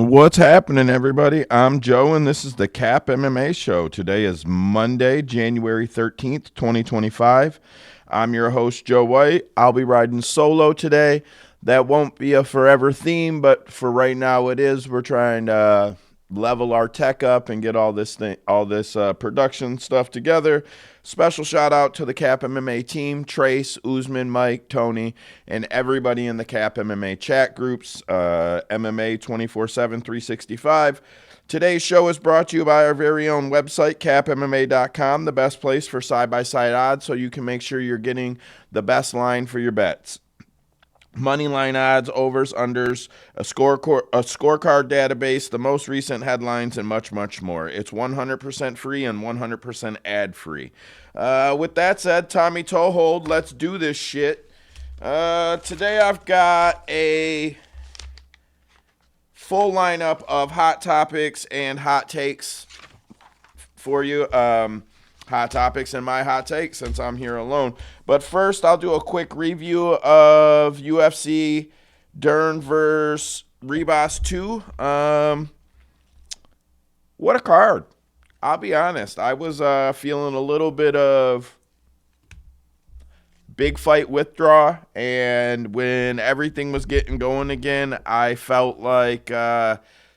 What's happening, everybody? I'm Joe, and this is the CAP MMA Show. Today is Monday, January 13th, 2025. I'm your host, Joe White. I'll be riding solo today. That won't be a forever theme, but for right now it is. We're trying to level our tech up and get all this production stuff together. Special shout out to the CAP MMA team, Trace, Usman, Mike, Tony, and everybody in the CAP MMA chat groups, MMA 24/7, 365. Today's show is brought to you by our very own website, capmma.com, the best place for side-by-side odds so you can make sure you're getting the best line for your bets. Money line odds, overs, unders, a scorecard database, the most recent headlines, and much, much more. It's 100% free and 100% ad-free. With that said, Tommy Toehold, let's do this shit. Today I've got a full lineup of hot topics and hot takes for you. Hot topics and my hot takes since I'm here alone. But first, I'll do a quick review of UFC Dern vs. Ribas 2. What a card. I'll be honest. I was feeling a little bit of big fight withdrawal, and when everything was getting going again, I felt like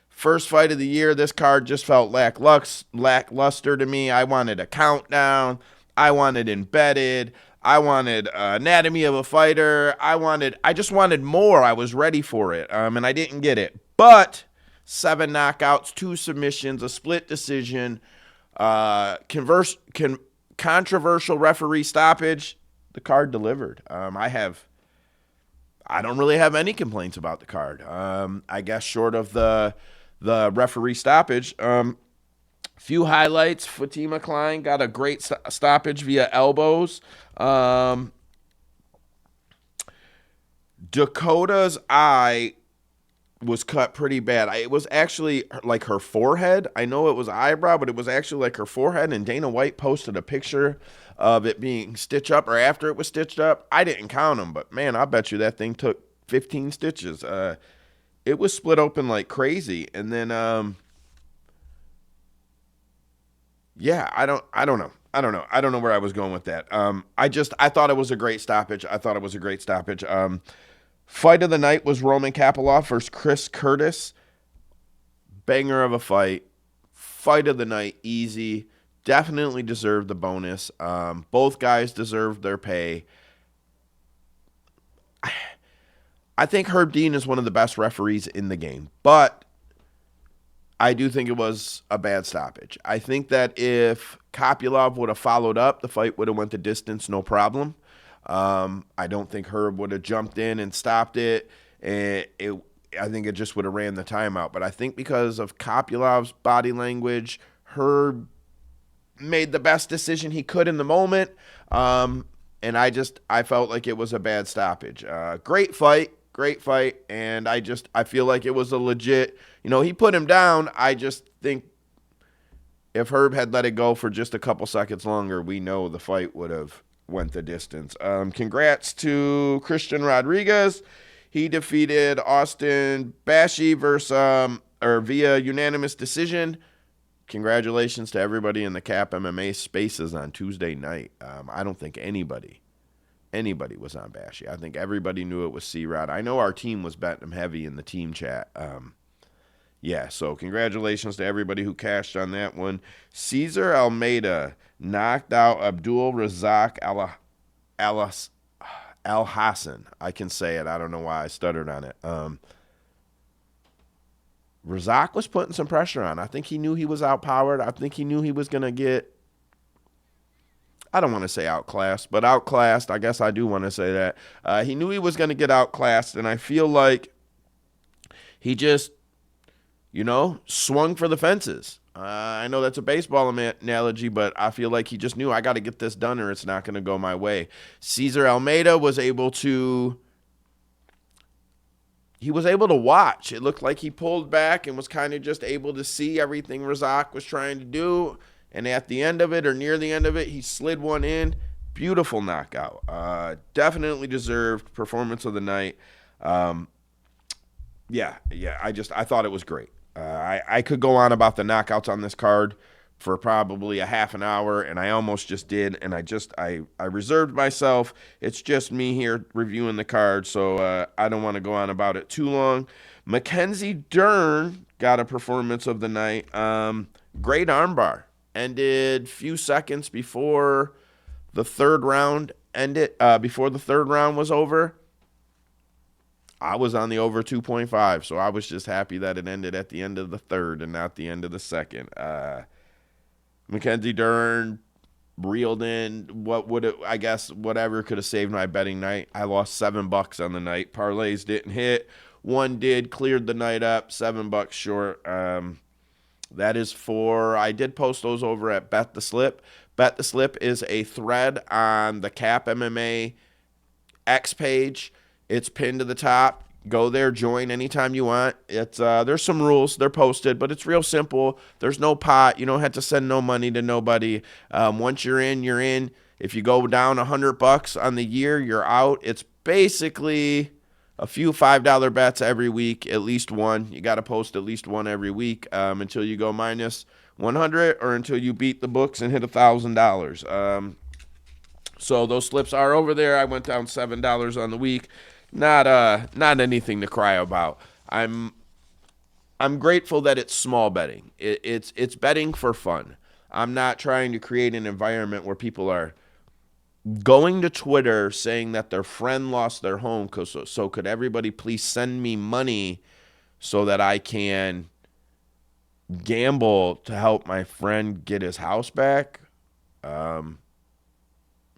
first fight of the year, this card just felt lackluster to me. I wanted a countdown. I wanted embedded. I wanted anatomy of a fighter. I just wanted more. I was ready for it, and I didn't get it. But 7 knockouts, 2 submissions, a split decision, controversial referee stoppage. The card delivered. I don't really have any complaints about the card. I guess short of the referee stoppage. Few highlights. Fatima Klein got a great stoppage via elbows. Dakota's eye was cut pretty bad. It was actually like her forehead. I know it was eyebrow, but it was actually like her forehead, and Dana White posted a picture of it being stitched up, or after it was stitched up. I didn't count them, but man, I bet you that thing took 15 stitches. It was split open like crazy. And then, yeah, I don't know. I don't know where I was going with that. I thought it was a great stoppage. Fight of the night was Roman Kapilov versus Chris Curtis. Banger of a fight. Fight of the night, easy. Definitely deserved the bonus. Both guys deserved their pay. I think Herb Dean is one of the best referees in the game, but I do think it was a bad stoppage. I think that if Kopylov would have followed up, the fight would have went the distance, no problem. I don't think Herb would have jumped in and stopped it. I think it just would have ran the timeout. But I think because of Kopylov's body language, Herb made the best decision he could in the moment. And I felt like it was a bad stoppage. Great fight. And I feel like it was a legit, he put him down. I just think if Herb had let it go for just a couple seconds longer, we know the fight would have went the distance. Congrats to Christian Rodriguez. He defeated Austin Bashi via unanimous decision. Congratulations to everybody in the CAP MMA spaces on Tuesday night. I don't think anybody was on Bashi. I think everybody knew it was C-Rod. I know our team was betting him heavy in the team chat. Yeah, so congratulations to everybody who cashed on that one. Cesar Almeida knocked out Abdul Razak Al Hassan. I can say it. I don't know why I stuttered on it. Razak was putting some pressure on. I think he knew he was outpowered. I think he knew he was going to get, I don't want to say outclassed, but outclassed. I guess I do want to say that. He knew he was going to get outclassed, and I feel like he just, swung for the fences. I know that's a baseball analogy, but I feel like he just knew I got to get this done or it's not going to go my way. Cesar Almeida was able to watch. It looked like he pulled back and was kind of just able to see everything Razak was trying to do. And at the end of it, or near the end of it, he slid one in. Beautiful knockout. Definitely deserved performance of the night. I thought it was great. I could go on about the knockouts on this card for probably a half an hour, and I almost just did, and I reserved myself. It's just me here reviewing the card, so I don't want to go on about it too long. Mackenzie Dern got a performance of the night. Great armbar. Ended few seconds before the third round ended. Before the third round was over, I was on the over 2.5, so I was just happy that it ended at the end of the third and not the end of the second. Mackenzie Dern reeled in I guess whatever could have saved my betting night. I lost $7 on the night. Parlays didn't hit. One did, cleared the night up, $7 short. That is I did post those over at Bet the Slip. Bet the Slip is a thread on the CAP MMA X page. It's pinned to the top. Go there, join anytime you want. It's there's some rules. They're posted, but it's real simple. There's no pot. You don't have to send no money to nobody. Once you're in, you're in. If you go down $100 on the year, you're out. It's basically a few $5 bets every week, at least one. You got to post at least one every week until you go minus 100 or until you beat the books and hit $1,000. So those slips are over there. I went down $7 on the week. Not anything to cry about. I'm grateful that it's small betting. It's betting for fun. I'm not trying to create an environment where people are going to Twitter saying that their friend lost their home. So could everybody please send me money so that I can gamble to help my friend get his house back?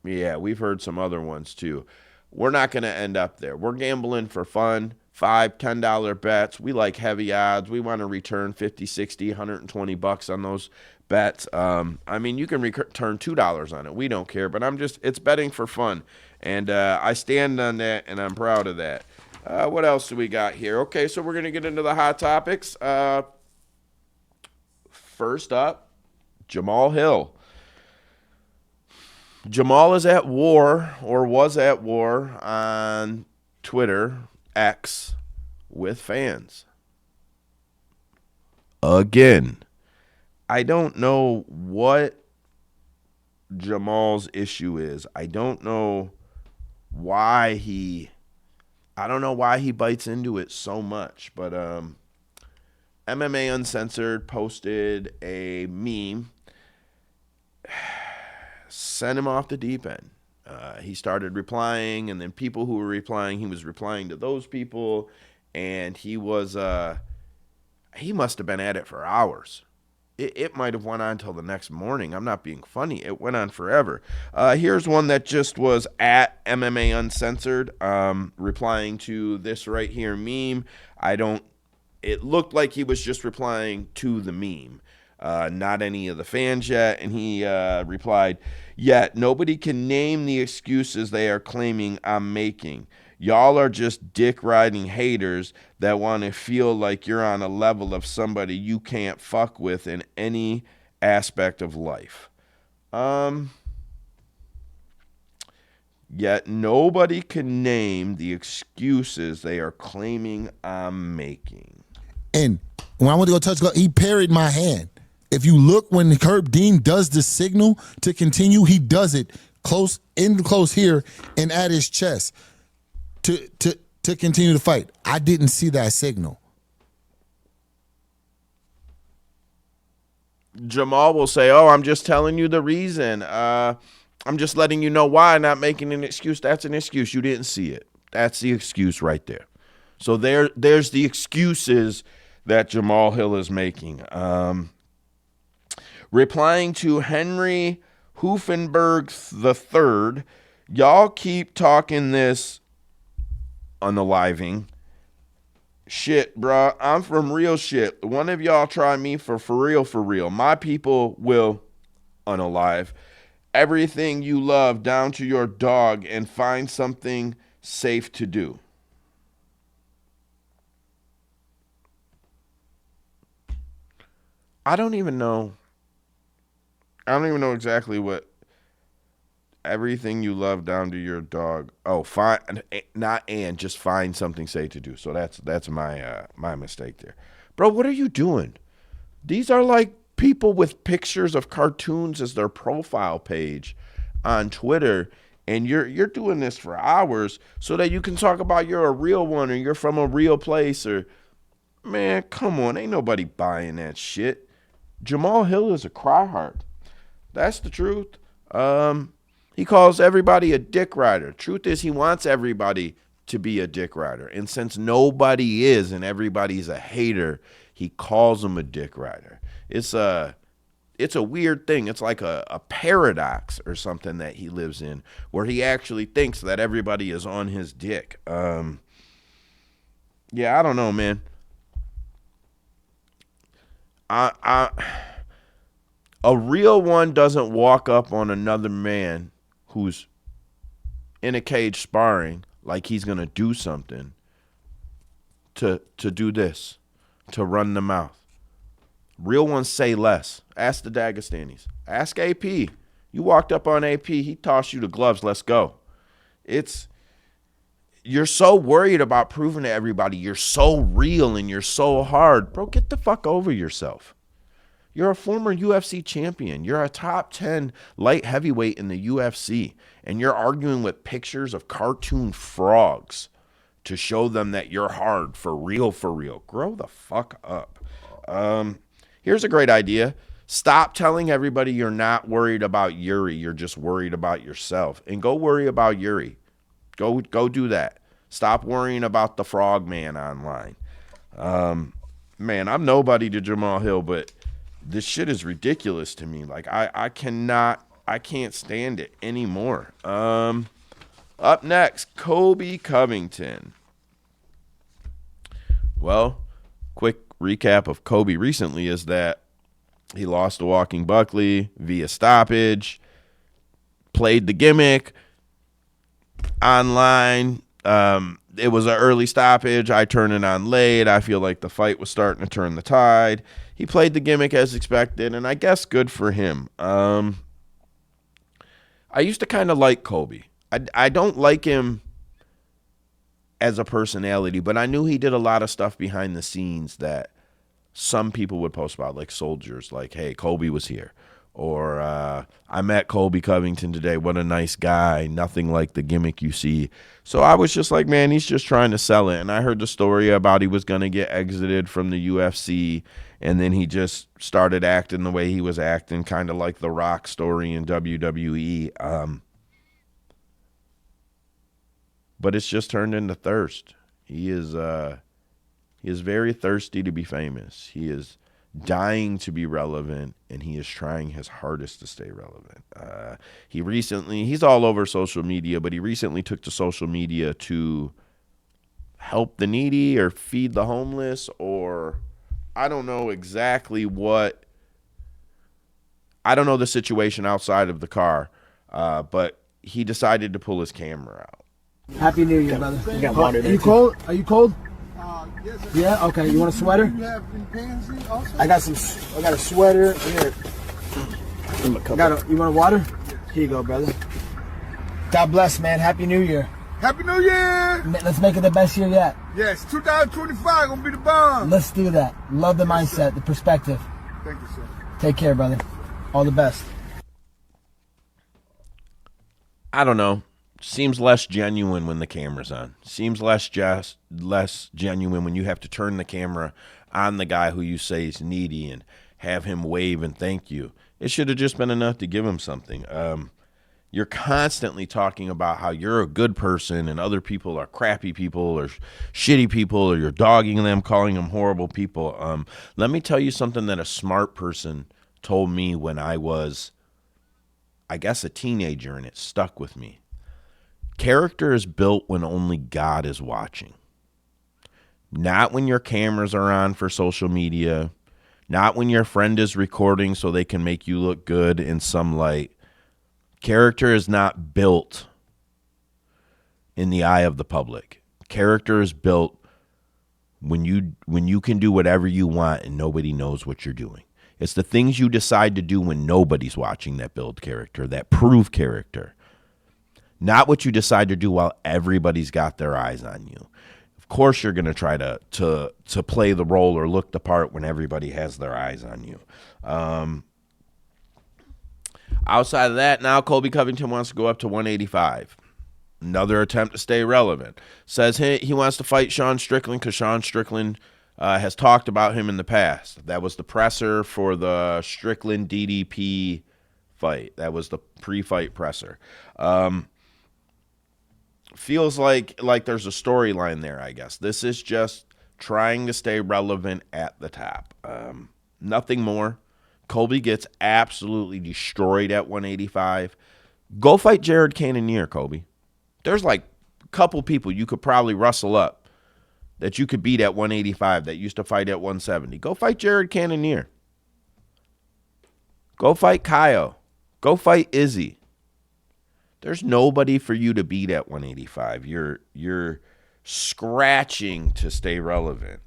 Yeah, we've heard some other ones too. We're not going to end up there. We're gambling for fun, $5, $10 bets. We like heavy odds. We want to return 50, 60, 120 bucks on those bets. I mean, you can return $2 on it. We don't care, but it's betting for fun. And I stand on that, and I'm proud of that. What else do we got here? Okay, so we're going to get into the hot topics. First up, Jamal Hill. Jamal is at war, or was at war, on Twitter, X, with fans. Again, I don't know what Jamal's issue is. I don't know why he bites into it so much. But MMA Uncensored posted a meme. Sent him off the deep end. He started replying, and then people who were replying, he was replying to those people, and he must have been at it for hours. It might have went on until the next morning. I'm not being funny. It went on forever. Here's one that just was at MMA Uncensored, replying to this right here meme. It looked like he was just replying to the meme. Not any of the fans yet, and he replied, "Yet nobody can name the excuses they are claiming I'm making. Y'all are just dick-riding haters that want to feel like you're on a level of somebody you can't fuck with in any aspect of life. Yet nobody can name the excuses they are claiming I'm making." And when I went to go touch God, he parried my hand. If you look, when Herb Dean does the signal to continue, he does it close here and at his chest to continue the fight. I didn't see that signal. Jamal will say, "Oh, I'm just telling you the reason. I'm just letting you know why, not making an excuse." That's an excuse. You didn't see it. That's the excuse right there. So there's the excuses that Jamal Hill is making. Replying to Henry Hoofenberg III, y'all keep talking this unaliving shit, bruh. I'm from real shit. One of y'all try me for real. My people will unalive everything you love down to your dog and find something safe to do. I don't even know exactly what everything you love down to your dog. Oh, just find something safe to do. So that's my mistake there. Bro, what are you doing? These are like people with pictures of cartoons as their profile page on Twitter, and you're doing this for hours so that you can talk about you're a real one or you're from a real place. Or, man, come on, ain't nobody buying that shit. Jamal Hill is a cryhard. That's the truth. He calls everybody a dick rider. Truth is, he wants everybody to be a dick rider. And since nobody is and everybody's a hater, he calls them a dick rider. It's a weird thing. It's like a paradox or something that he lives in, where he actually thinks that everybody is on his dick. Yeah, I don't know, man. A real one doesn't walk up on another man who's in a cage sparring like he's going to do something to do this, to run the mouth. Real ones say less. Ask the Dagestanis. Ask AP. You walked up on AP, he tossed you the gloves, let's go. You're so worried about proving to everybody you're so real and you're so hard. Bro, get the fuck over yourself. You're a former UFC champion. You're a top 10 light heavyweight in the UFC. And you're arguing with pictures of cartoon frogs to show them that you're hard for real, for real. Grow the fuck up. Here's a great idea. Stop telling everybody you're not worried about Yuri. You're just worried about yourself. And go worry about Yuri. Go do that. Stop worrying about the frog man online. Man, I'm nobody to Jamal Hill, but this shit is ridiculous to me. Like, I can't stand it anymore. Up next, Colby Covington. Well, quick recap of Colby recently is that he lost to Walking Buckley via stoppage, played the gimmick online. It was an early stoppage. I turned it on late. I feel like the fight was starting to turn the tide. He played the gimmick as expected, and I guess good for him. I used to kind of like Colby. I don't like him as a personality, but I knew he did a lot of stuff behind the scenes that some people would post about, like soldiers, like, hey, Colby was here. Or I met Colby Covington today. What a nice guy. Nothing like the gimmick you see. So I was just like, man, he's just trying to sell it. And I heard the story about he was going to get exited from the UFC. And then he just started acting the way he was acting, kind of like the Rock story in WWE. But it's just turned into thirst. He is very thirsty to be famous. He is dying to be relevant, and he is trying his hardest to stay relevant. He's all over social media, but he recently took to social media to help the needy or feed the homeless, or I don't know exactly what. I don't know the situation outside of the car, but he decided to pull his camera out. Happy New Year, brother. You got water there. Are you cold? Are you cold? Yes, sir. Yeah. Okay. You want a sweater? You have any pants also? I got a sweater here. You want a water? Here you go, brother. God bless, man. Happy New Year. Happy New Year! Let's make it the best year yet. Yes, 2025 gonna be the bomb. Let's do that. Love the mindset, the perspective. Thank you, sir. Take care, brother. All the best. I don't know. Seems less genuine when the camera's on. Seems less genuine when you have to turn the camera on the guy who you say is needy and have him wave and thank you. It should have just been enough to give him something. You're constantly talking about how you're a good person and other people are crappy people or shitty people, or you're dogging them, calling them horrible people. Let me tell you something that a smart person told me when I was, I guess, a teenager, and it stuck with me. Character is built when only God is watching. Not when your cameras are on for social media. Not when your friend is recording so they can make you look good in some light. Character is not built in the eye of the public. Character is built when you can do whatever you want and nobody knows what you're doing. It's the things you decide to do when nobody's watching that build character, that prove character. Not what you decide to do while everybody's got their eyes on you. course you're going to try to play the role or look the part when everybody has their eyes on you. Outside of that, now Colby Covington wants to go up to 185. Another attempt to stay relevant. Says he wants to fight Sean Strickland because Sean Strickland has talked about him in the past. That was the presser for the Strickland DDP fight. That was the pre-fight presser. Feels like there's a storyline there, I guess. This is just trying to stay relevant at the top. Nothing more. Colby gets absolutely destroyed at 185. Go fight Jared Cannonier, Colby. There's like a couple people you could probably rustle up that you could beat at 185 that used to fight at 170. Go fight Jared Cannonier. Go fight Kyle. Go fight Izzy. There's nobody for you to beat at 185. You're scratching to stay relevant.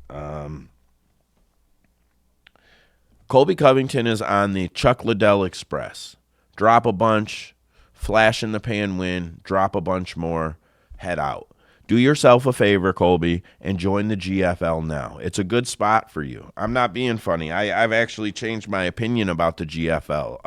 Colby Covington is on the Chuck Liddell Express. Drop a bunch, flash in the pan win, drop a bunch more, head out. Do yourself a favor, Colby, and join the GFL now. It's a good spot for you. I'm not being funny. I've actually changed my opinion about the GFL.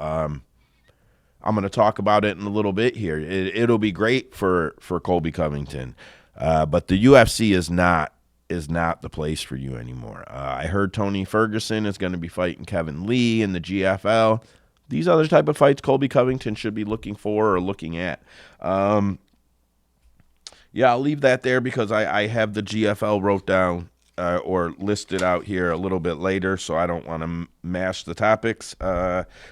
I'm going to talk about it in a little bit here. It'll be great for Colby Covington, but the UFC is not the place for you anymore. I heard Tony Ferguson is going to be fighting Kevin Lee in the GFL. These other type of fights Colby Covington should be looking for or looking at. Yeah, I'll leave that there because I have the GFL wrote down or listed out here a little bit later, so I don't want to mash the topics.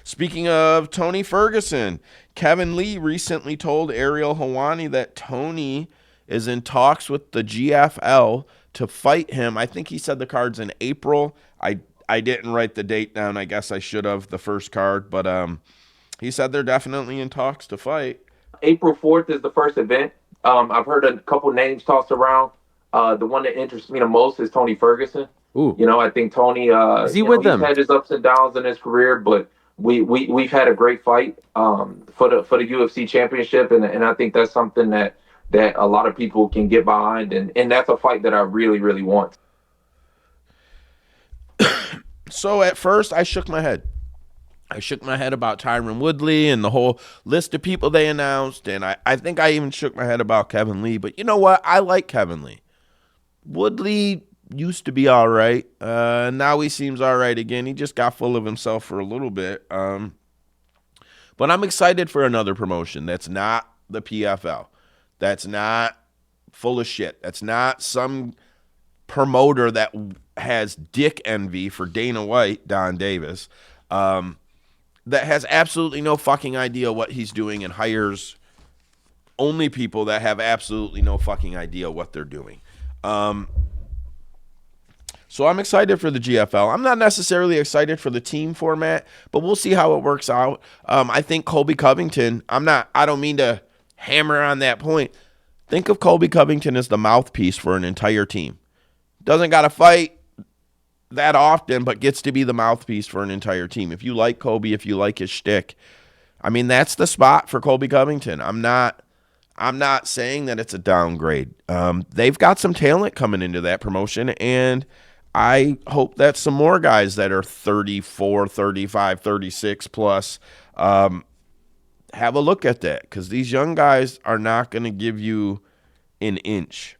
Speaking of Tony Ferguson, Kevin Lee recently told Ariel Helwani that Tony is in talks with the GFL to fight him. I think he said the card's in April. I didn't write the date down. I guess I should have, the first card. But he said they're definitely in talks to fight. April 4th is the first event. I've heard a couple names tossed around. The one that interests me the most is Tony Ferguson. Ooh. You know, I think Tony is he with them? He's had his ups and downs in his career, but we've had a great fight for the UFC championship, and I think that's something that a lot of people can get behind, and that's a fight that I really, really want. So at first, I shook my head. I shook my head about Tyron Woodley and the whole list of people they announced, and I think I even shook my head about Kevin Lee. But you know what? I like Kevin Lee. Woodley used to be all right. Now he seems all right again. He just got full of himself for a little bit. But I'm excited for another promotion that's not the PFL. That's not full of shit. That's not some promoter that has dick envy for Dana White, Don Davis, that has absolutely no fucking idea what he's doing and hires only people that have absolutely no fucking idea what they're doing. So I'm excited for the GFL. I'm not necessarily excited for the team format, but we'll see how it works out. I think Colby Covington, I don't mean to hammer on that point. Think of Colby Covington as the mouthpiece for an entire team. Doesn't got to fight that often, but gets to be the mouthpiece for an entire team. If you like Colby, if you like his shtick, I mean, that's the spot for Colby Covington. I'm not saying that it's a downgrade. They've got some talent coming into that promotion, and I hope that some more guys that are 34, 35, 36 plus have a look at that, because these young guys are not going to give you an inch.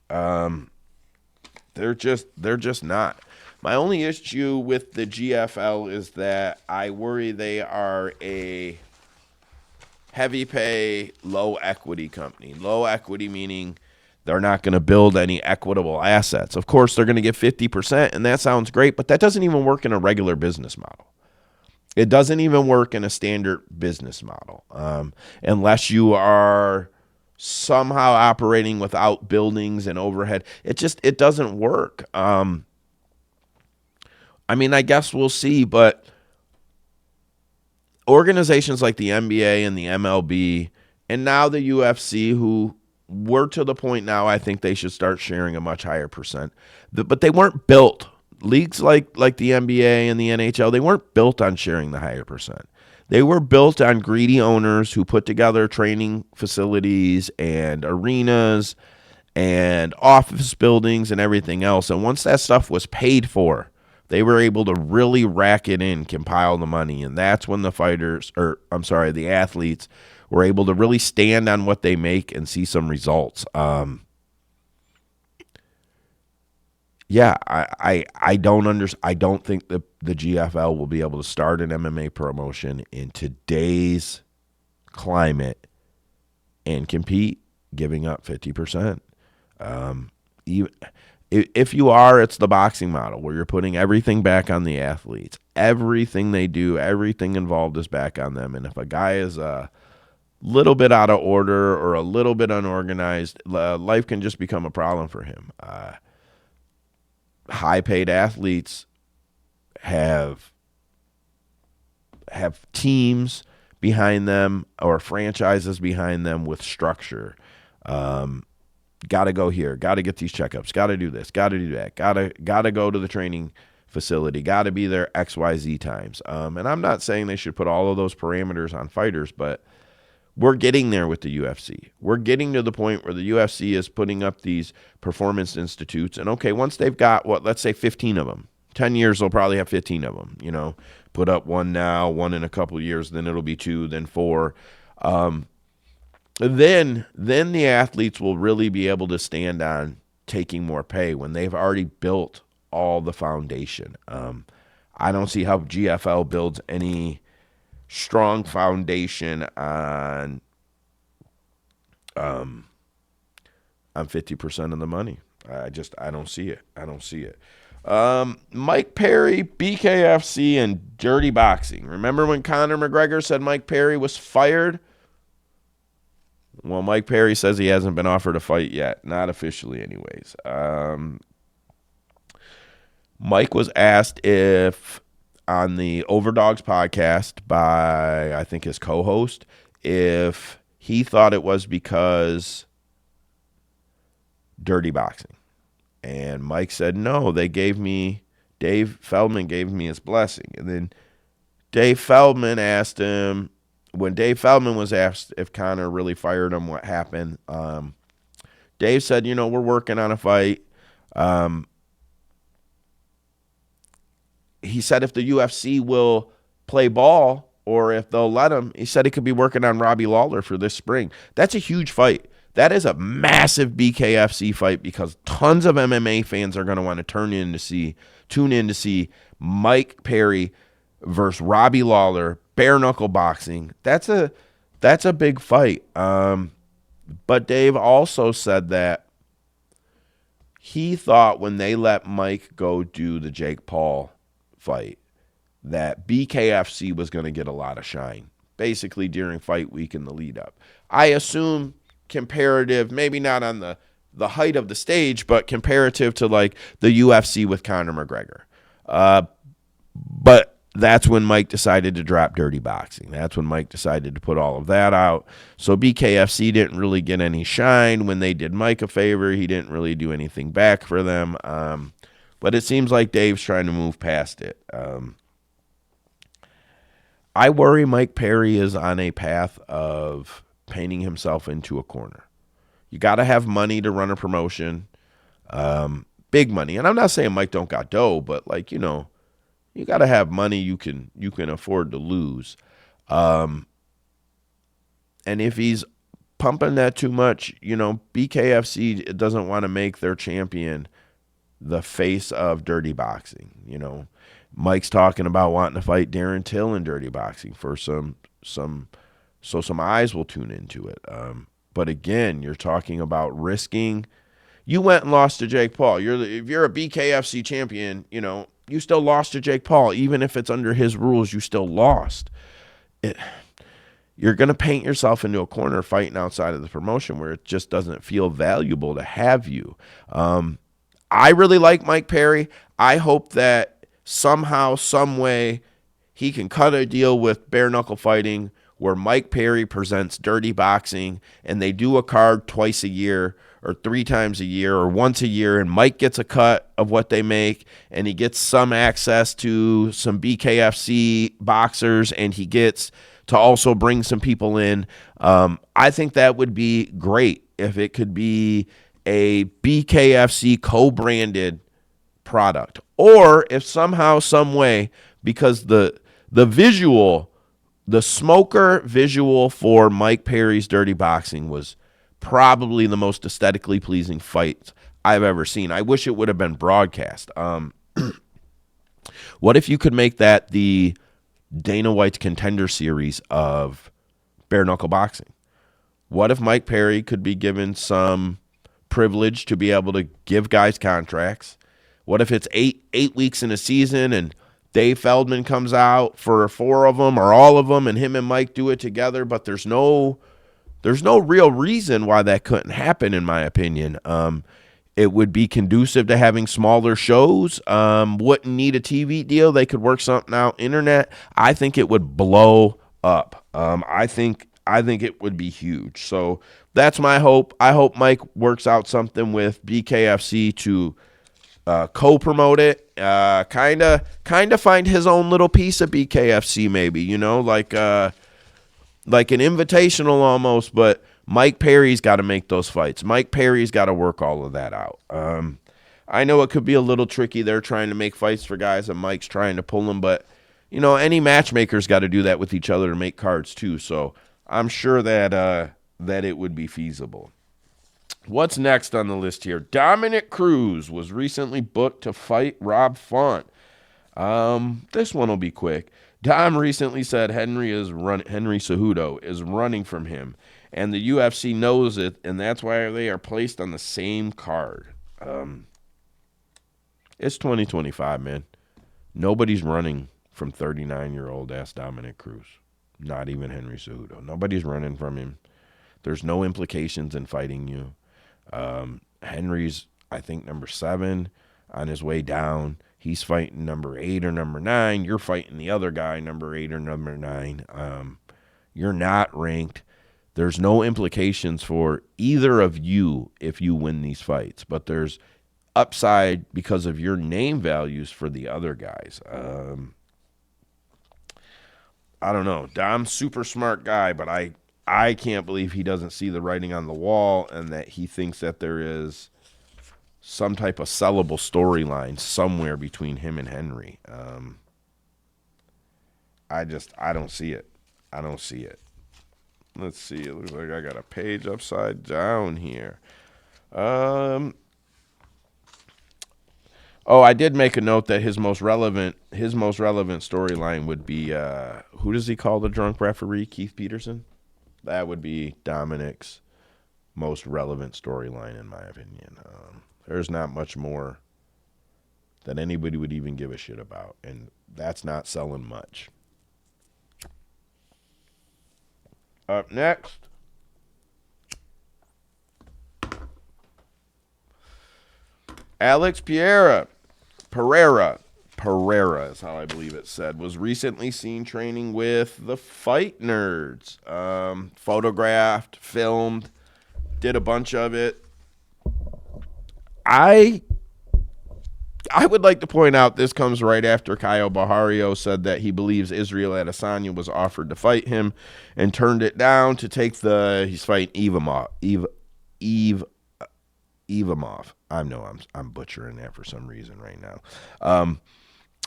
They're just not. My only issue with the GFL is that I worry they are a heavy pay, low equity company. Low equity meaning they're not going to build any equitable assets. Of course, they're going to get 50%, and that sounds great, but that doesn't even work in a regular business model. It doesn't even work in a standard business model unless you are somehow operating without buildings and overhead. It doesn't work. I mean, I guess we'll see, but organizations like the NBA and the MLB and now the UFC, who we're to the point now, I think they should start sharing a much higher percent. But they weren't built. Leagues like the NBA and the NHL, they weren't built on sharing the higher percent. They were built on greedy owners who put together training facilities and arenas and office buildings and everything else. And once that stuff was paid for, they were able to really rack it in, compile the money. And that's when the athletes were able to really stand on what they make and see some results. I don't think the GFL will be able to start an MMA promotion in today's climate and compete giving up 50%. Even if you are, it's the boxing model where you're putting everything back on the athletes. Everything they do, everything involved is back on them. And if a guy is a little bit out of order or a little bit unorganized, life can just become a problem for him. High-paid athletes have teams behind them or franchises behind them with structure. Got to go here, got to get these checkups, got to do this, got to do that, got to go to the training facility, got to be there XYZ times. And I'm not saying they should put all of those parameters on fighters, but we're getting there with the UFC. We're getting to the point where the UFC is putting up these performance institutes. And okay, once they've got, let's say 15 of them, 10 years, they'll probably have 15 of them, put up one now, one in a couple of years, then it'll be 2, then 4. Then the athletes will really be able to stand on taking more pay when they've already built all the foundation. I don't see how GFL builds any strong foundation on 50% of the money. I don't see it. Mike Perry, BKFC, and dirty boxing. Remember when Conor McGregor said Mike Perry was fired? Well, Mike Perry says he hasn't been offered a fight yet. Not officially anyways. Mike was asked if on the Overdogs podcast by, I think, his co-host, if he thought it was because dirty boxing. And Mike said, no, Dave Feldman gave me his blessing. And then Dave Feldman asked him, when Dave Feldman was asked if Conor really fired him, what happened, Dave said, we're working on a fight. He said if the UFC will play ball or if they'll let him, he said he could be working on Robbie Lawler for this spring. That's a huge fight. That is a massive BKFC fight because tons of MMA fans are going to want to tune in to see Mike Perry versus Robbie Lawler, bare-knuckle boxing. That's a big fight. But Dave also said that he thought when they let Mike go do the Jake Paul fight that BKFC was going to get a lot of shine, basically during fight week and the lead up. I assume comparative, maybe not on the height of the stage, but comparative to like the UFC with Conor McGregor. But that's when Mike decided to drop dirty boxing. That's when Mike decided to put all of that out. So BKFC didn't really get any shine. When they did Mike a favor, he didn't really do anything back for them. But it seems like Dave's trying to move past it. I worry Mike Perry is on a path of painting himself into a corner. You got to have money to run a promotion, big money. And I'm not saying Mike don't got dough, but like, you got to have money you can afford to lose. And if he's pumping that too much, BKFC doesn't want to make their champion the face of dirty boxing. Mike's talking about wanting to fight Darren Till in dirty boxing for some eyes will tune into it. But again, you're talking about risking. You went and lost to Jake Paul. If you're a BKFC champion, you still lost to Jake Paul. Even if it's under his rules, you still lost. You're going to paint yourself into a corner fighting outside of the promotion where it just doesn't feel valuable to have you. I really like Mike Perry. I hope that somehow, some way, he can cut a deal with bare knuckle fighting where Mike Perry presents dirty boxing and they do a card twice a year or 3 times a year or once a year, and Mike gets a cut of what they make and he gets some access to some BKFC boxers and he gets to also bring some people in. I think that would be great if it could be a BKFC co-branded product, or if somehow, some way, because the visual, the smoker visual for Mike Perry's Dirty Boxing was probably the most aesthetically pleasing fight I've ever seen. I wish it would have been broadcast. What if you could make that the Dana White's Contender Series of bare-knuckle boxing? What if Mike Perry could be given some privilege to be able to give guys contracts? What if it's eight weeks in a season and Dave Feldman comes out for 4 of them or all of them, and him and Mike do it together? But there's no real reason why that couldn't happen, in my opinion. It would be conducive to having smaller shows. Wouldn't need a TV deal. They could work something out. Internet. I think it would blow up. I think it would be huge. So that's my hope. I hope Mike works out something with BKFC to co-promote it. Kind of find his own little piece of BKFC, maybe. Like an invitational almost, but Mike Perry's got to make those fights. Mike Perry's got to work all of that out. I know it could be a little tricky. They're trying to make fights for guys and Mike's trying to pull them, but any matchmaker's got to do that with each other to make cards too. So I'm sure that it would be feasible. What's next on the list here? Dominick Cruz was recently booked to fight Rob Font. This one will be quick. Dom recently said Henry Cejudo is running from him, and the UFC knows it, and that's why they are placed on the same card. It's 2025, man. Nobody's running from 39-year-old ass Dominick Cruz. Not even Henry Cejudo. Nobody's running from him. There's no implications in fighting you. Henry's, I think, number 7 on his way down. He's fighting number 8 or number 9. You're fighting the other guy, number 8 or number 9. You're not ranked. There's no implications for either of you if you win these fights, but there's upside because of your name values for the other guys. I don't know. Dom's super smart guy, but I can't believe he doesn't see the writing on the wall and that he thinks that there is some type of sellable storyline somewhere between him and Henry. I don't see it. I don't see it. Let's see. It looks like I got a page upside down here. I did make a note that his most relevant storyline would be who does he call the drunk referee? Keith Peterson? That would be Dominick's most relevant storyline, in my opinion. There's not much more that anybody would even give a shit about, and that's not selling much. Up next, Alex Pereira is how I believe it said, was recently seen training with the Fight Nerds. Photographed, filmed, did a bunch of it. I would like to point out this comes right after Caio Barrario said that he believes Israel Adesanya was offered to fight him and turned it down to take he's fighting Evamov. I know I'm butchering that for some reason right now.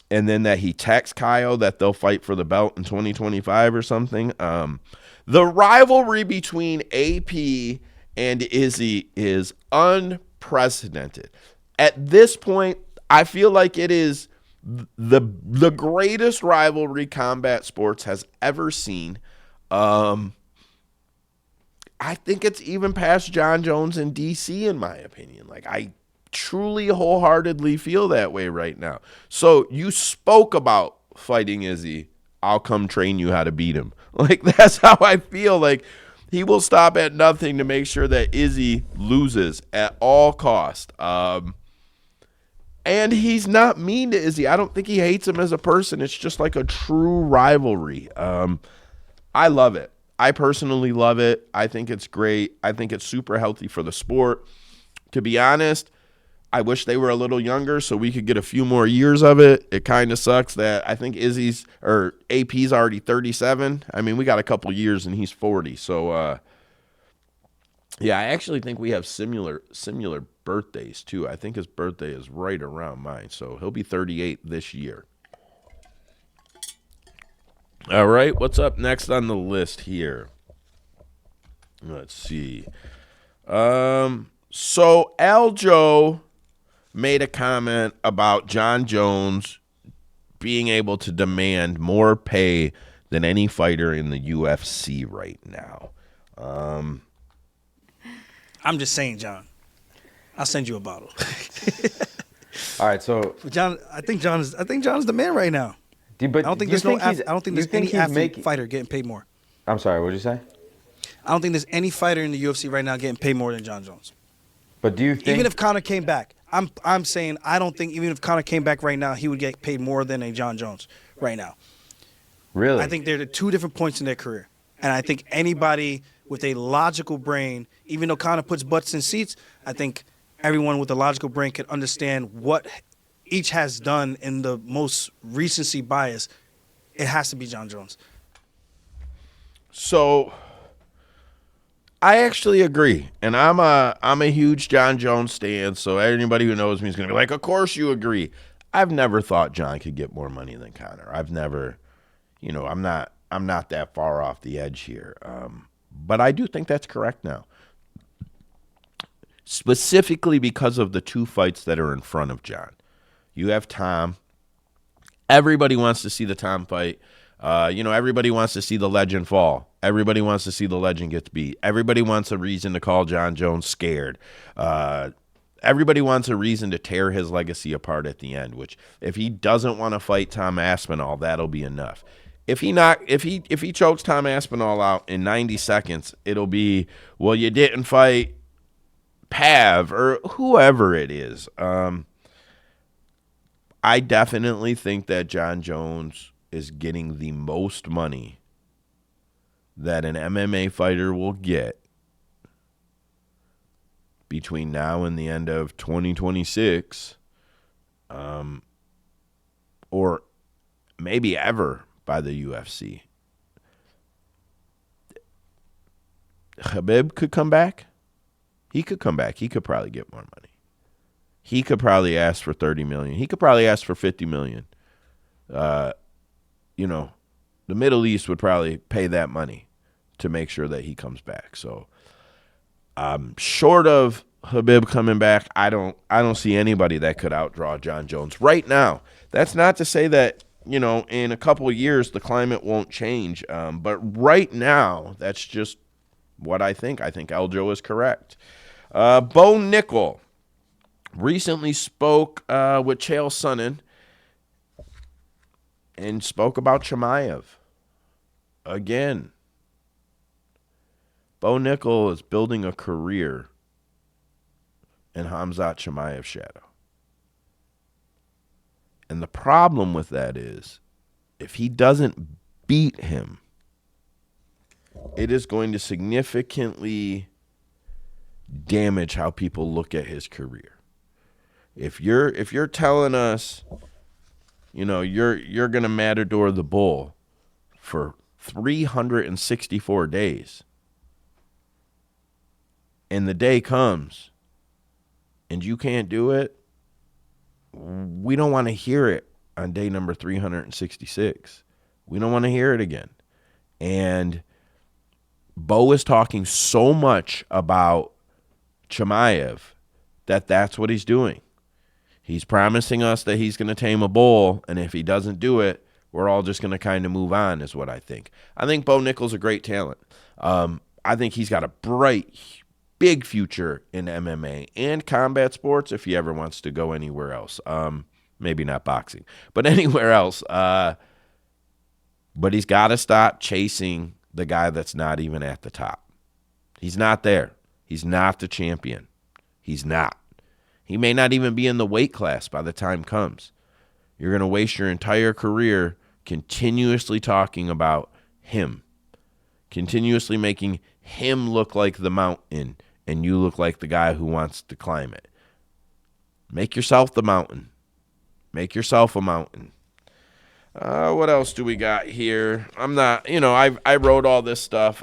And then that he texts Caio that they'll fight for the belt in 2025 or something. The rivalry between AP and Izzy is unprecedented. At this point, I feel like it is the greatest rivalry combat sports has ever seen. I think it's even past Jon Jones and DC, in my opinion. Like, I truly wholeheartedly feel that way right now. So you spoke about fighting Izzy. I'll come train you how to beat him. Like, that's how I feel. Like, he will stop at nothing to make sure that Izzy loses at all cost. And he's not mean to Izzy. I don't think he hates him as a person. It's just like a true rivalry. I love it. I personally love it. I think it's great. I think it's super healthy for the sport. To be honest, I wish they were a little younger so we could get a few more years of it. It kind of sucks that I think AP's already 37. I mean, we got a couple years and he's 40. So Yeah, I actually think we have similar birthdays too. I think his birthday is right around mine, so he'll be 38 this year. All right, what's up next on the list here? Let's see. So Aljo made a comment about Jon Jones being able to demand more pay than any fighter in the UFC right now. I'm just saying, John. I'll send you a bottle. All right, so John, I think John's the man right now. but I don't think do you there's any athlete fighter getting paid more. I'm sorry, what did you say? I don't think there's any fighter in the UFC right now getting paid more than Jon Jones. But do you think Even if Conor came back, I'm saying I don't think even if Conor came back right now, he would get paid more than a Jon Jones right now. really? I think they're at two different points in their career. And I think anybody with a logical brain, even though Conor puts butts in seats, I think everyone with a logical brain could understand what each has done in the most recency bias. It has to be Jon Jones. So I actually agree, and I'm a huge Jon Jones stan. So anybody who knows me is gonna be like, "Of course you agree." I've never thought Jon could get more money than Conor. I've never, I'm not that far off the edge here. But I do think that's correct now, specifically because of the two fights that are in front of Jon. You have Tom. Everybody wants to see the Tom fight. Everybody wants to see the legend fall. Everybody wants to see the legend get beat. Everybody wants a reason to call Jon Jones scared. Everybody wants a reason to tear his legacy apart at the end, which if he doesn't want to fight Tom Aspinall, that'll be enough. If he chokes Tom Aspinall out in 90 seconds, it'll be, well, you didn't fight Pav or whoever it is. I definitely think that Jon Jones is getting the most money that an MMA fighter will get between now and the end of 2026, or maybe ever by the UFC. Khabib could come back. He could come back. He could probably get more money. He could probably ask for $30 million. He could probably ask for $50 million. The Middle East would probably pay that money to make sure that he comes back. So, short of Khabib coming back, I don't see anybody that could outdraw Jon Jones right now. That's not to say that, in a couple of years the climate won't change. But right now, that's just what I think. I think Aljo is correct. Bo Nickal recently spoke with Chael Sonnen and spoke about Chimaev. Again, Bo Nickal is building a career in Khamzat Chimaev's shadow. And the problem with that is, if he doesn't beat him, it is going to significantly damage how people look at his career. If you're telling us, you're gonna Matador the Bull for 364 days, and the day comes and you can't do it, we don't want to hear it on day number 366. We don't want to hear it again. And Bo is talking so much about Chimaev that's what he's doing. He's promising us that he's going to tame a bull, and if he doesn't do it, we're all just going to kind of move on, is what I think. I think Bo Nickal's a great talent. I think he's got a bright, big future in MMA and combat sports if he ever wants to go anywhere else. Maybe not boxing, but anywhere else. But he's got to stop chasing the guy that's not even at the top. He's not there. He's not the champion. He's not. He may not even be in the weight class by the time comes. You're going to waste your entire career continuously talking about him, continuously making him look like the mountain, and you look like the guy who wants to climb it. Make yourself the mountain. Make yourself a mountain. What else do we got here? I'm not, I wrote all this stuff.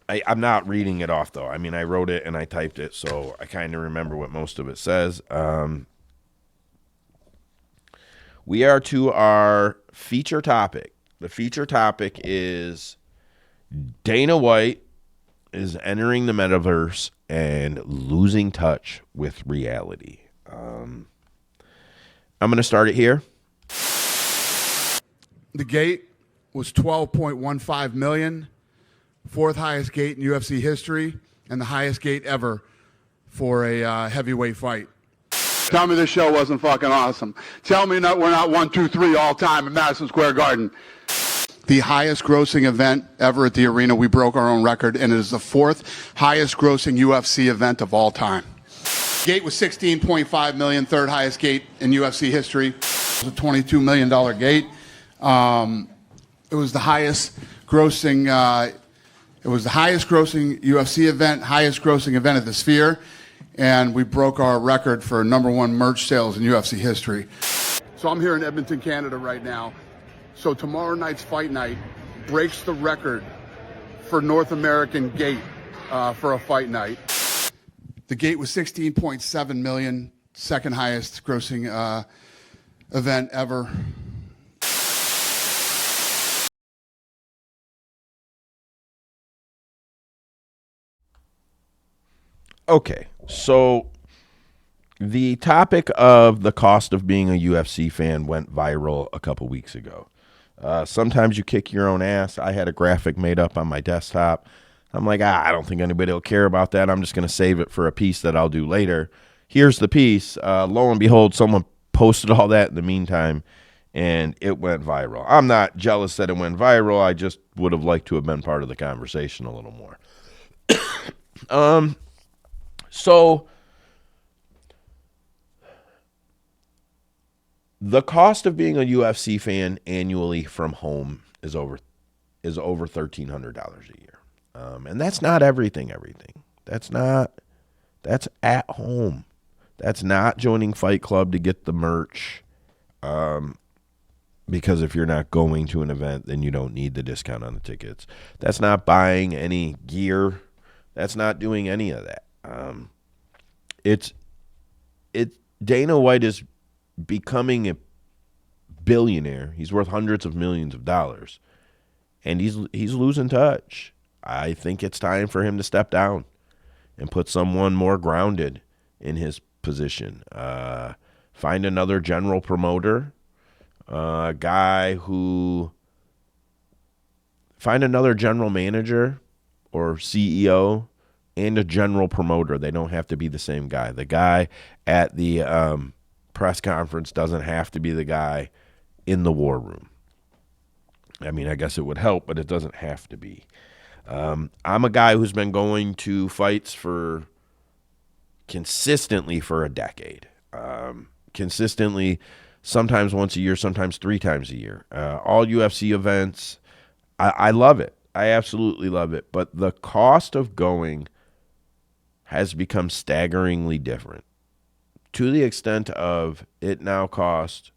I'm not reading it off, though. I mean, I wrote it and I typed it, so I kind of remember what most of it says. We are to our feature topic. The feature topic is Dana White is entering the metaverse and losing touch with reality. I'm going to start it here. The gate was 12.15 million, fourth highest gate in UFC history, and the highest gate ever for a heavyweight fight. Tell me this show wasn't fucking awesome. Tell me we're not 1, 2, 3 all time in Madison Square Garden. The highest grossing event ever at the arena. We broke our own record, and it is the fourth highest grossing UFC event of all time. Gate was 16.5 million, third highest gate in UFC history. It was a $22 million gate. It was the highest grossing. It was the highest grossing UFC event, highest grossing event at the Sphere, and we broke our record for #1 merch sales in UFC history. So I'm here in Edmonton, Canada right now. So tomorrow night's fight night breaks the record for North American gate for a fight night. The gate was 16.7 million, second highest grossing event ever. Okay, so the topic of the cost of being a UFC fan went viral a couple weeks ago. Sometimes you kick your own ass. I had a graphic made up on my desktop. I'm like, I don't think anybody will care about that. I'm just going to save it for a piece that I'll do later. Here's the piece. Lo and behold, someone posted all that in the meantime, and it went viral. I'm not jealous that it went viral. I just would have liked to have been part of the conversation a little more. So the cost of being a UFC fan annually from home is over $1,300 a year. And that's not everything. That's at home. That's not joining Fight Club to get the merch. Because if you're not going to an event, then you don't need the discount on the tickets. That's not buying any gear. That's not doing any of that. Dana White is becoming a billionaire. He's worth hundreds of millions of dollars, and he's losing touch. I think it's time for him to step down and put someone more grounded in his position. Find another general promoter, find another general manager or CEO and a general promoter. They don't have to be the same guy. The guy at the press conference doesn't have to be the guy in the war room. I mean, I guess it would help, but it doesn't have to be. I'm a guy who's been going to fights consistently for a decade. Consistently, sometimes once a year, sometimes 3 times a year. All UFC events. I love it. I absolutely love it. But the cost of going has become staggeringly different, to the extent of it now costs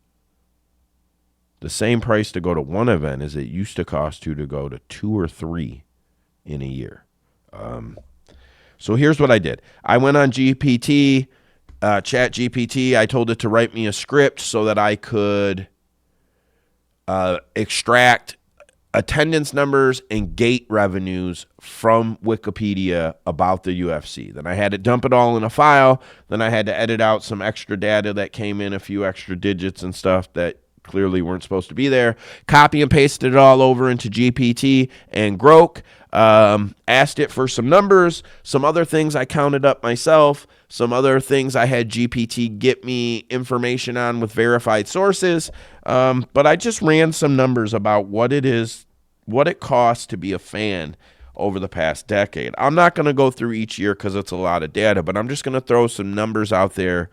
the same price to go to one event as it used to cost to go to 2 or 3 in a year. So here's what I did. I went on GPT, Chat GPT. I told it to write me a script so that I could extract attendance numbers and gate revenues from Wikipedia about the UFC. Then I had to dump it all in a file. Then I had to edit out some extra data that came in, a few extra digits and stuff that clearly weren't supposed to be there. Copy and pasted it all over into GPT and Grok. Asked it for some numbers, some other things I counted up myself, some other things I had GPT get me information on with verified sources. But I just ran some numbers about what it costs to be a fan over the past decade. I'm not going to go through each year because it's a lot of data, but I'm just going to throw some numbers out there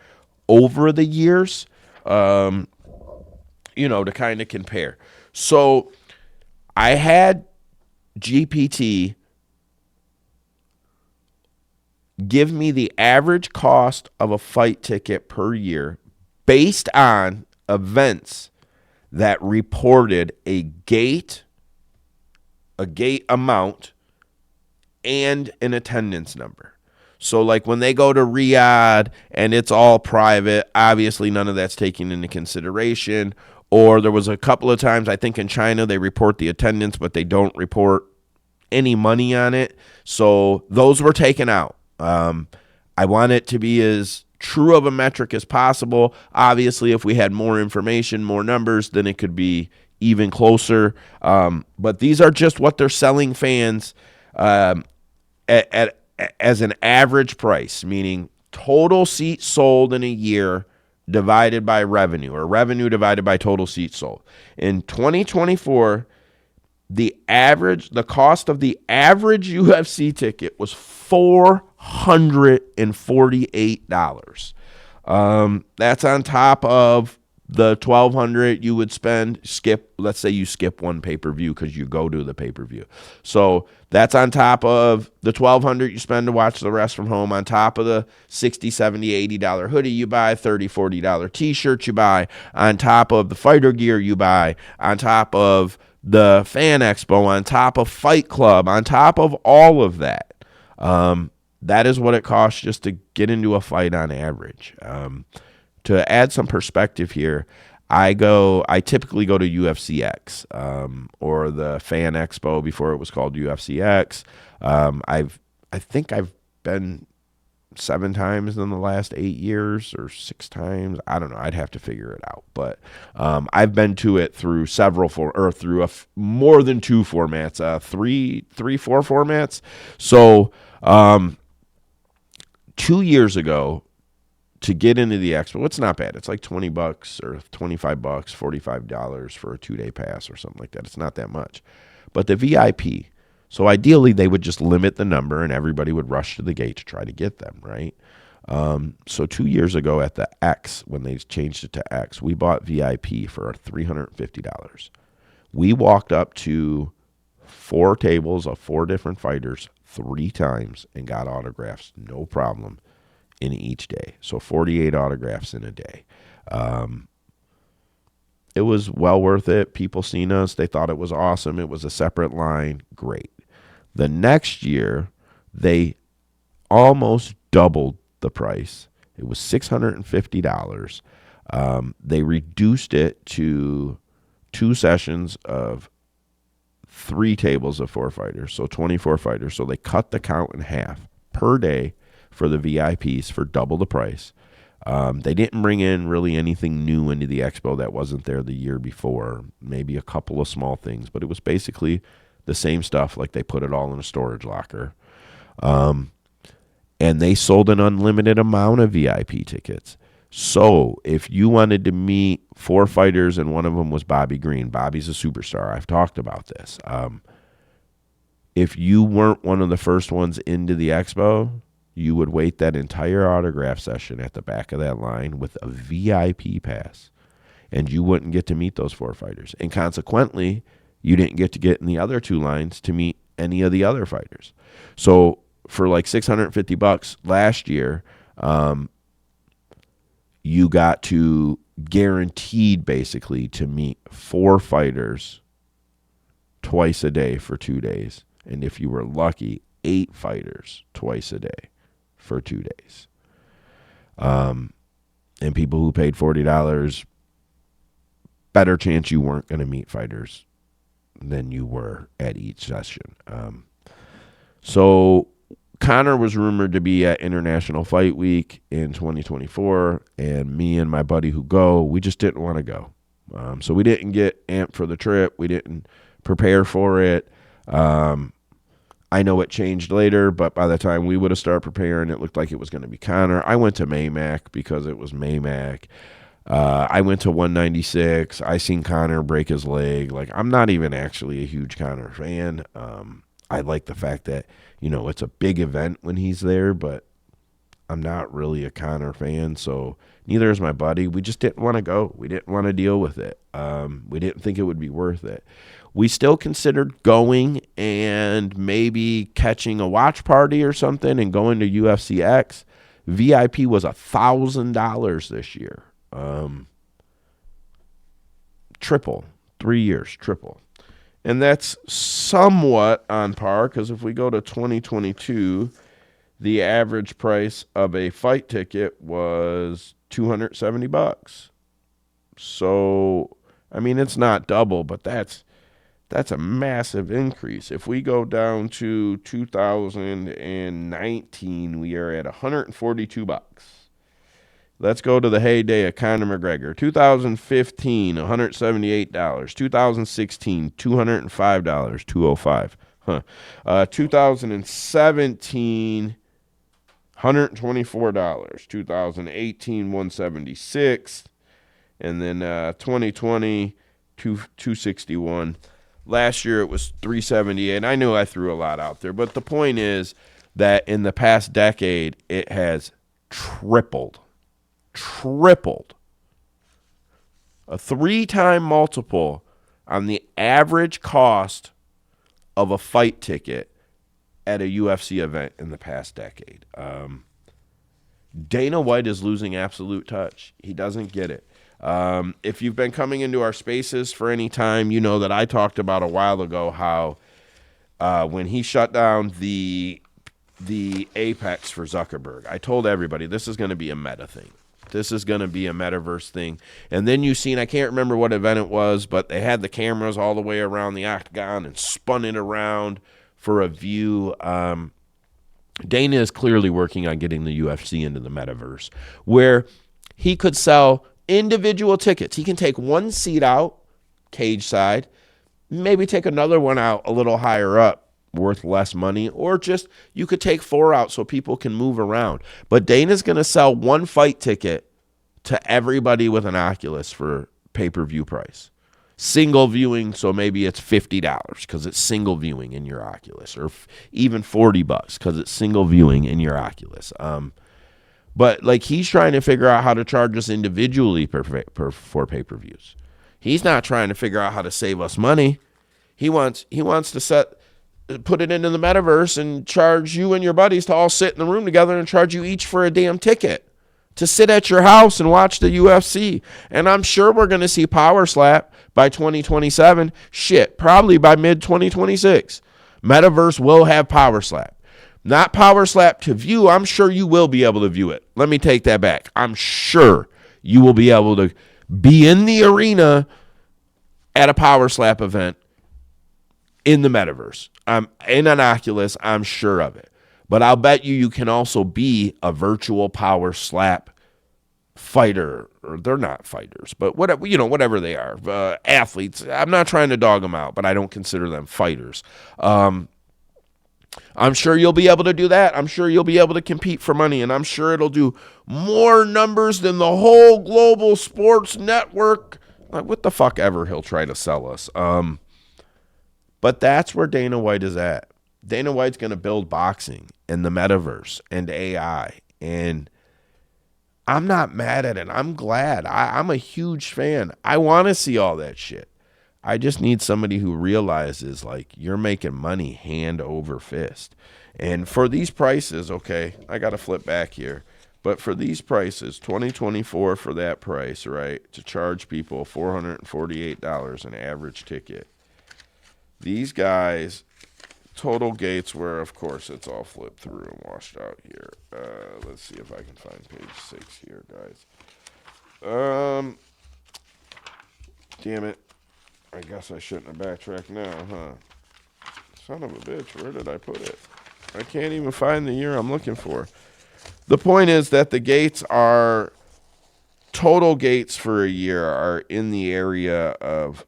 over the years, to kind of compare. So I had GPT give me the average cost of a fight ticket per year based on events that reported a gate amount and an attendance number. So like when they go to Riyadh and it's all private, obviously none of that's taken into consideration. Or there was a couple of times, I think in China, they report the attendance, but they don't report any money on it. So those were taken out. I want it to be as true of a metric as possible. Obviously, if we had more information, more numbers, then it could be even closer. But these are just what they're selling fans as an average price, meaning total seats sold in a year divided by revenue, or revenue divided by total seats sold. In 2024, the cost of the average UFC ticket was $448. That's on top of the $1,200 you would spend. Let's say you skip one pay-per-view because you go to the pay-per-view. So that's on top of the $1,200 you spend to watch the rest from home, on top of the $60, $70, $80 hoodie you buy, $30, $40 t-shirt you buy, on top of the fighter gear you buy, on top of the fan expo, on top of Fight Club, on top of all of that. That is what it costs just to get into a fight on average. To add some perspective here, I typically go to UFCX or the Fan Expo before it was called UFCX. I think I've been 7 times in the last 8 years, or 6 times. I don't know. I'd have to figure it out. But I've been to it through more than 2 formats, 4 formats. So 2 years ago, to get into the expo, it's not bad. It's like $20 or $25, $45 for a 2-day pass or something like that. It's not that much. But the VIP, so ideally they would just limit the number and everybody would rush to the gate to try to get them, right? So 2 years ago at the X, when they changed it to X, we bought VIP for $350. We walked up to 4 tables of 4 different fighters 3 times and got autographs, no problem, in each day. So 48 autographs in a day. It was well worth it. People seen us. They thought it was awesome. It was a separate line. Great. The next year, they almost doubled the price. It was $650. They reduced it to 2 sessions of 3 tables of 4 fighters, so 24 fighters. So they cut the count in half per day for the VIPs for double the price. They didn't bring in really anything new into the expo that wasn't there the year before, maybe a couple of small things, but it was basically the same stuff, like they put it all in a storage locker. And they sold an unlimited amount of VIP tickets. So if you wanted to meet 4 fighters and one of them was Bobby Green, Bobby's a superstar. I've talked about this. If you weren't one of the first ones into the expo, you would wait that entire autograph session at the back of that line with a VIP pass, and you wouldn't get to meet those 4 fighters. And consequently, you didn't get in the other 2 lines to meet any of the other fighters. So for like $650 last year, you got to guaranteed basically to meet 4 fighters twice a day for 2 days. And if you were lucky, 8 fighters twice a day for 2 days. And people who paid $40, better chance you weren't going to meet fighters than you were at each session. So Conor was rumored to be at International Fight Week in 2024, and me and my buddy who we just didn't want to go. So we didn't get amped for the trip. We didn't prepare for it. I know it changed later, but by the time we would have started preparing, it looked like it was going to be Conor. I went to Maymac because it was Maymac. I went to 196. I seen Conor break his leg. Like, I'm not even actually a huge Conor fan. I like the fact that, it's a big event when he's there, but I'm not really a Conor fan, so neither is my buddy. We just didn't want to go. We didn't want to deal with it. We didn't think it would be worth it. We still considered going and maybe catching a watch party or something and going to UFCX. VIP was $1,000 this year. Triple. 3 years, triple. And that's somewhat on par because if we go to 2022, the average price of a fight ticket was $270. So, I mean, it's not double, but that's a massive increase. If we go down to 2019, we are at $142. Let's go to the heyday of Conor McGregor. 2015, $178. 2016, $205, 205. 2017, $124. 2018, $176. And then 2020, $261. Last year it was $378. I knew I threw a lot out there, but the point is that in the past decade it has tripled. A 3-time multiple on the average cost of a fight ticket at a UFC event in the past decade. Dana White is losing absolute touch. He doesn't get it. If you've been coming into our spaces for any time, you know that I talked about a while ago how when he shut down the Apex for Zuckerberg, I told everybody this is going to be a meta thing. This is going to be a metaverse thing. And then you seen, I can't remember what event it was, but they had the cameras all the way around the octagon and spun it around for a view. Dana is clearly working on getting the UFC into the metaverse where he could sell individual tickets. He can take one seat out, cage side, maybe take another one out a little higher up, worth less money, or just you could take 4 out so people can move around. But Dana's going to sell one fight ticket to everybody with an Oculus for pay-per-view price. Single viewing, so maybe it's $50 because it's single viewing in your Oculus, or even $40 because it's single viewing in your Oculus. But like he's trying to figure out how to charge us individually for pay-per-views. He's not trying to figure out how to save us money. He wants to put it into the metaverse and charge you and your buddies to all sit in the room together and charge you each for a damn ticket to sit at your house and watch the UFC. And I'm sure we're going to see Power Slap by 2027. Shit, probably by mid-2026. Metaverse will have Power Slap. Not Power Slap to view. I'm sure you will be able to view it. Let me take that back. I'm sure you will be able to be in the arena at a Power Slap event in the metaverse. I'm in an Oculus. I'm sure of it. But I'll bet you can also be a virtual Power Slap fighter. Or they're not fighters, but whatever they are, athletes. I'm not trying to dog them out, but I don't consider them fighters. I'm sure you'll be able to do that. I'm sure you'll be able to compete for money, and I'm sure it'll do more numbers than the whole global sports network. Like, what the fuck ever he'll try to sell us. But that's where Dana White is at. Dana White's going to build boxing and the metaverse and AI, and I'm not mad at it. I'm glad. I'm a huge fan. I want to see all that shit. I just need somebody who realizes, like, you're making money hand over fist. And for these prices, okay, I got to flip back here. But for these prices, 2024 for that price, right, to charge people $448 an average ticket. These guys, total gates were, of course, it's all flipped through and washed out here. Let's see if I can find page 6 here, guys. Damn it. I guess I shouldn't have backtracked now, huh? Son of a bitch, where did I put it? I can't even find the year I'm looking for. The point is that the gates are, total gates for a year are in the area of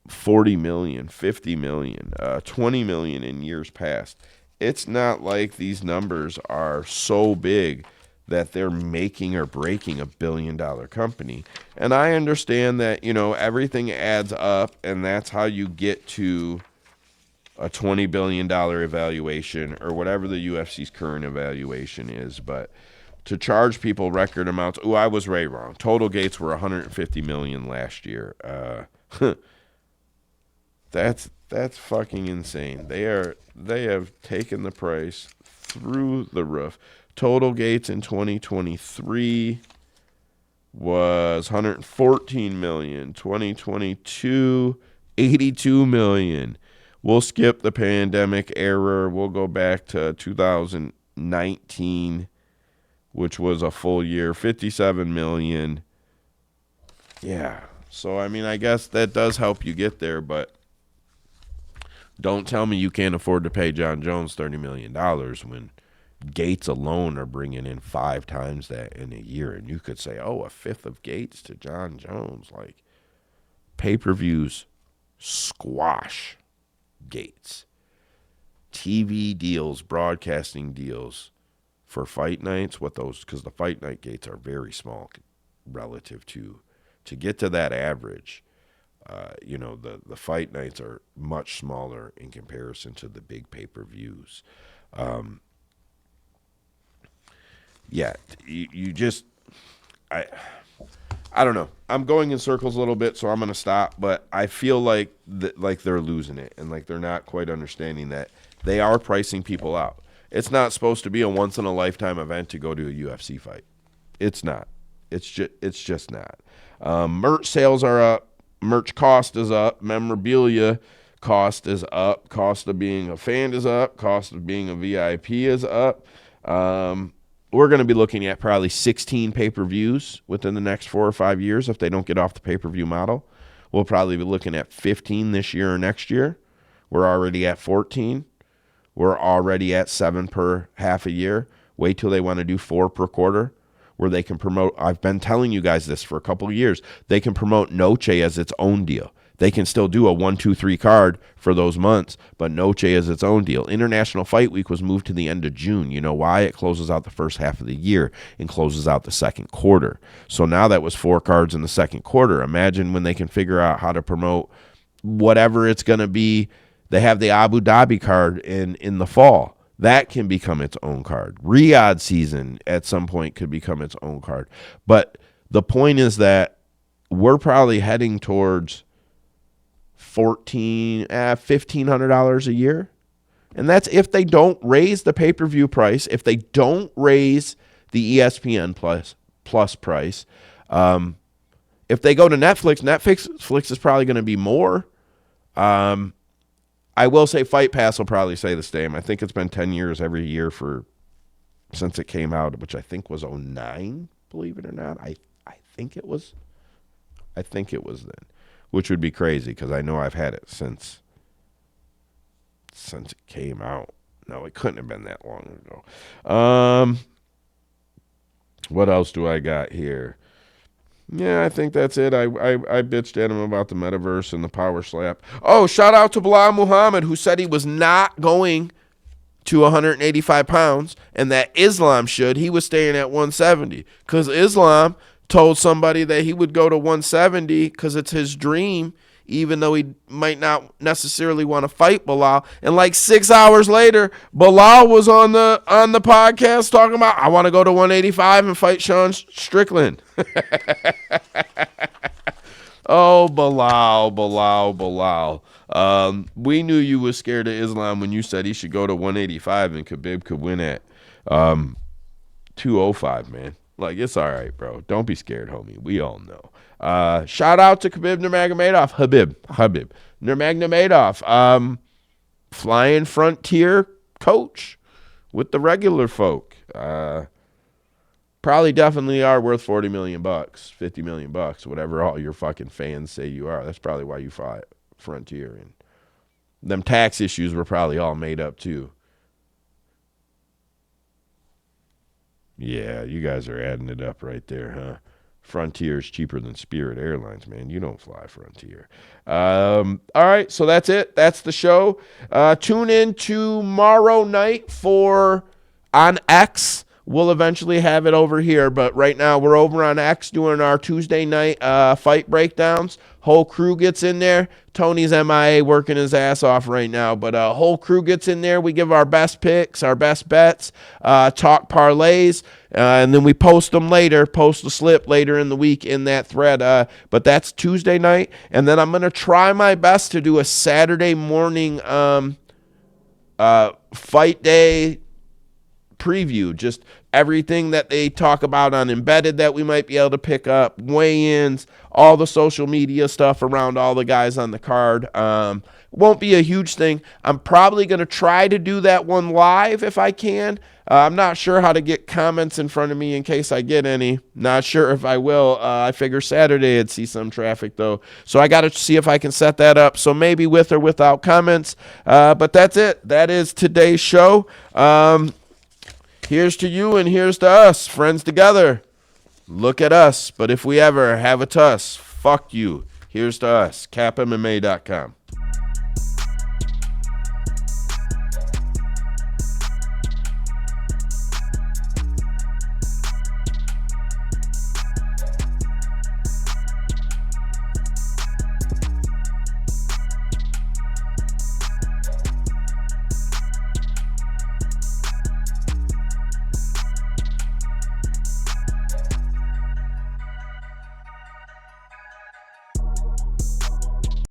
40 million, 50 million, 20 million in years past. It's not like these numbers are so big that they're making or breaking $1 billion company. And I understand that, everything adds up, and that's how you get to a $20 billion evaluation or whatever the UFC's current evaluation is. But to charge people record amounts, I was way wrong. Total gates were 150 million last year. That's fucking insane. They have taken the price through the roof. Total gates in 2023 was 114 million. 2022 $82 million. We'll skip the pandemic era. We'll go back to 2019, which was a full year, $57 million. Yeah. So, I mean, I guess that does help you get there, but don't tell me you can't afford to pay Jon Jones $30 million when Gates alone are bringing in 5 times that in a year. And you could say, oh, a fifth of Gates to Jon Jones. Like, pay-per-views squash Gates. TV deals, broadcasting deals for fight nights, what those, because the fight night gates are very small relative to get to that average. The fight nights are much smaller in comparison to the big pay-per-views. I don't know. I'm going in circles a little bit, so I'm going to stop. But I feel like they're losing it, and like they're not quite understanding that they are pricing people out. It's not supposed to be a once-in-a-lifetime event to go to a UFC fight. It's not. It's just not. Merch sales are up. Merch cost is up. Memorabilia cost is up. Cost of being a fan is up. Cost of being a VIP is up. We're going to be looking at probably 16 pay-per-views within the next 4 or 5 years if they don't get off the pay-per-view model. We'll probably be looking at 15 this year or next year. We're already at 14. We're already at 7 per half a year. Wait till they want to do 4 per quarter where they can promote. I've been telling you guys this for a couple of years. They can promote Noche as its own deal. They can still do a 1, 2, 3 card for those months, but Noche is its own deal. International Fight Week was moved to the end of June. You know why? It closes out the first half of the year and closes out the second quarter. So now that was 4 cards in the second quarter. Imagine when they can figure out how to promote whatever it's going to be. They have the Abu Dhabi card in the fall. That can become its own card. Riyadh season at some point could become its own card. But the point is that we're probably heading towards $1,500 a year. And that's if they don't raise the pay-per-view price, if they don't raise the ESPN plus price. If they go to Netflix is probably going to be more. I will say Fight Pass will probably stay the same. I think it's been 10 years every year since it came out, which I think was 2009, believe it or not. I think it was then, which would be crazy because I know I've had it since it came out. No, it couldn't have been that long ago. What else do I got here? Yeah, I think that's it. I bitched at him about the Metaverse and the power slap. Oh, shout out to Bilal Muhammad, who said he was not going to 185 pounds and that Islam should. He was staying at 170 because Islam told somebody that he would go to 170 because it's his dream, even though he might not necessarily want to fight Bilal. And like 6 hours later, Bilal was on the podcast talking about, I want to go to 185 and fight Sean Strickland. Oh, Bilal. We knew you was scared of Islam when you said he should go to 185 and Khabib could win at 205, man. Like, it's all right, bro. Don't be scared, homie. We all know. Shout out to Khabib Nurmagomedov. Habib Nurmagomedov. Flying Frontier coach with the regular folk. Probably definitely are worth $40 million, $50 million, whatever all your fucking fans say you are. That's probably why you fly Frontier. And them tax issues were probably all made up too. Yeah, you guys are adding it up right there, huh? Frontier is cheaper than Spirit Airlines, man. You don't fly Frontier. All right, so that's it. That's the show. Tune in tomorrow night on X. We'll eventually have it over here, but right now we're over on X doing our Tuesday night fight breakdowns. Whole crew gets in there. Tony's MIA working his ass off right now, but whole crew gets in there. We give our best picks, our best bets, talk parlays, and then we post them later, post the slip later in the week in that thread. But that's Tuesday night, and then I'm going to try my best to do a Saturday morning fight day preview, just everything that they talk about on Embedded that we might be able to pick up, weigh-ins, all the social media stuff around all the guys on the card. Won't be a huge thing. I'm probably going to try to do that one live if I can. I'm not sure how to get comments in front of me in case I get any. Not sure if I will. I figure Saturday I'd see some traffic, though. So I got to see if I can set that up. So maybe with or without comments. But that's it. That is today's show. Here's to you and here's to us. Friends together. Look at us. But if we ever have a tuss, fuck you. Here's to us. CapMMA.com.